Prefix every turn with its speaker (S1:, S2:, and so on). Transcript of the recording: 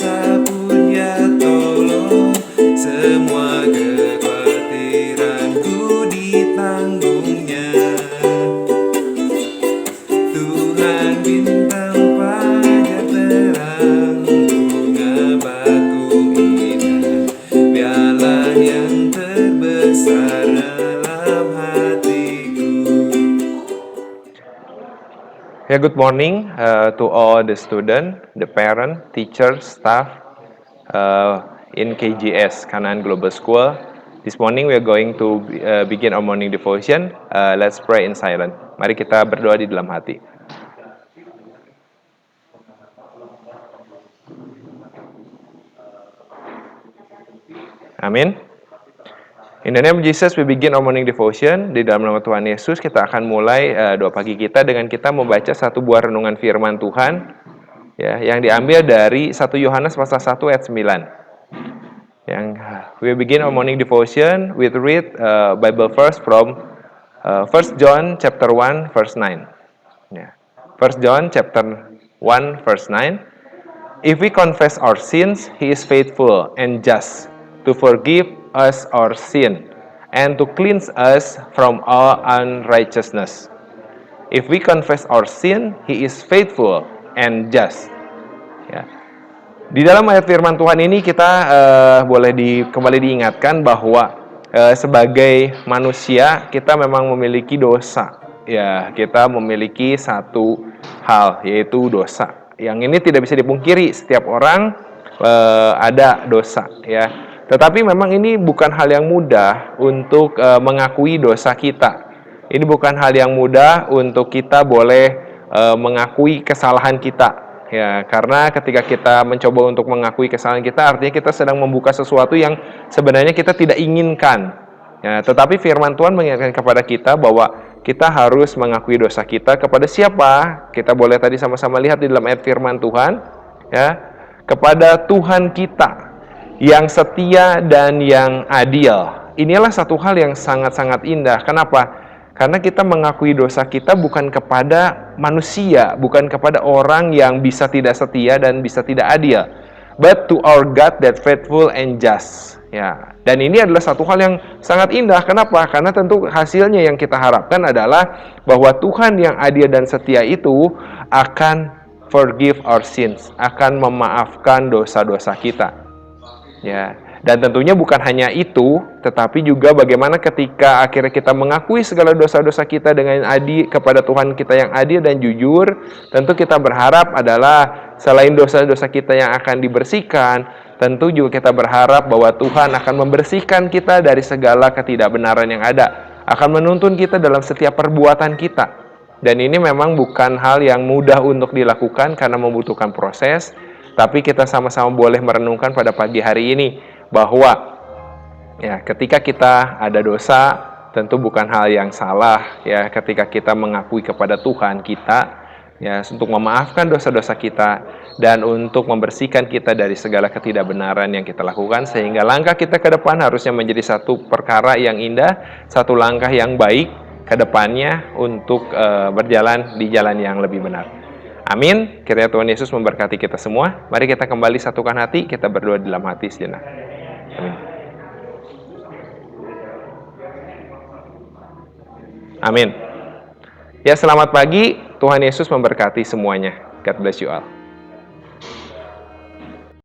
S1: kuasa pun ya tolong, semua kekhawatiranku ditanggungnya. Tuhan bintang fajar terang, bunga bakung indah, piala yang terbesar dalam hatiku.
S2: Yeah, good morning to all the student, the parent, teachers, staff in KGS, Canaan Global School. This morning we are going to begin our morning devotion. Let's pray in silence. Mari kita berdoa di dalam hati. Amin. In the name of Jesus, we begin our morning devotion. Di dalam nama Tuhan Yesus, kita akan mulai doa pagi kita dengan kita membaca satu buah renungan firman Tuhan, ya, yang diambil dari 1 Yohanes pasal 1 ayat 9. Yang we begin our morning devotion with read Bible verse from 1 John chapter 1 verse 9. Yeah. 1 John chapter 1 verse 9. If we confess our sins, He is faithful and just to forgive us our sin and to cleanse us from all unrighteousness. If we confess our sin, He is faithful and just. Ya. Di dalam ayat firman Tuhan ini kita boleh kembali diingatkan bahwa sebagai manusia kita memang memiliki dosa. Ya, kita memiliki satu hal, yaitu dosa. Yang ini tidak bisa dipungkiri, setiap orang ada dosa, ya. Tetapi memang ini bukan hal yang mudah untuk mengakui dosa kita. Ini bukan hal yang mudah untuk kita boleh mengakui kesalahan kita. Ya, karena ketika kita mencoba untuk mengakui kesalahan kita, artinya kita sedang membuka sesuatu yang sebenarnya kita tidak inginkan. Ya, tetapi firman Tuhan mengingatkan kepada kita bahwa kita harus mengakui dosa kita kepada siapa? Kita boleh tadi sama-sama lihat di dalam ayat firman Tuhan, ya, kepada Tuhan kita yang setia dan yang adil. Inilah satu hal yang sangat-sangat indah. Kenapa? Karena kita mengakui dosa kita bukan kepada manusia, bukan kepada orang yang bisa tidak setia dan bisa tidak adil, but to our God that faithful and just. Ya, dan ini adalah satu hal yang sangat indah. Kenapa? Karena tentu hasilnya yang kita harapkan adalah bahwa Tuhan yang adil dan setia itu akan forgive our sins, akan memaafkan dosa-dosa kita. Ya, dan tentunya bukan hanya itu, tetapi juga bagaimana ketika akhirnya kita mengakui segala dosa-dosa kita dengan adil kepada Tuhan kita yang adil dan jujur, tentu kita berharap adalah selain dosa-dosa kita yang akan dibersihkan, tentu juga kita berharap bahwa Tuhan akan membersihkan kita dari segala ketidakbenaran yang ada, akan menuntun kita dalam setiap perbuatan kita. Dan ini memang bukan hal yang mudah untuk dilakukan karena membutuhkan proses. Tapi kita sama-sama boleh merenungkan pada pagi hari ini bahwa ya, ketika kita ada dosa, tentu bukan hal yang salah ya ketika kita mengakui kepada Tuhan kita ya untuk memaafkan dosa-dosa kita dan untuk membersihkan kita dari segala ketidakbenaran yang kita lakukan, sehingga langkah kita ke depan harusnya menjadi satu perkara yang indah, satu langkah yang baik ke depannya untuk berjalan di jalan yang lebih benar. Amin. Kiranya Tuhan Yesus memberkati kita semua. Mari kita kembali satukan hati, kita berdoa di dalam hati sejenak. Amin. Amin. Ya, selamat pagi. Tuhan Yesus memberkati semuanya. God bless you all.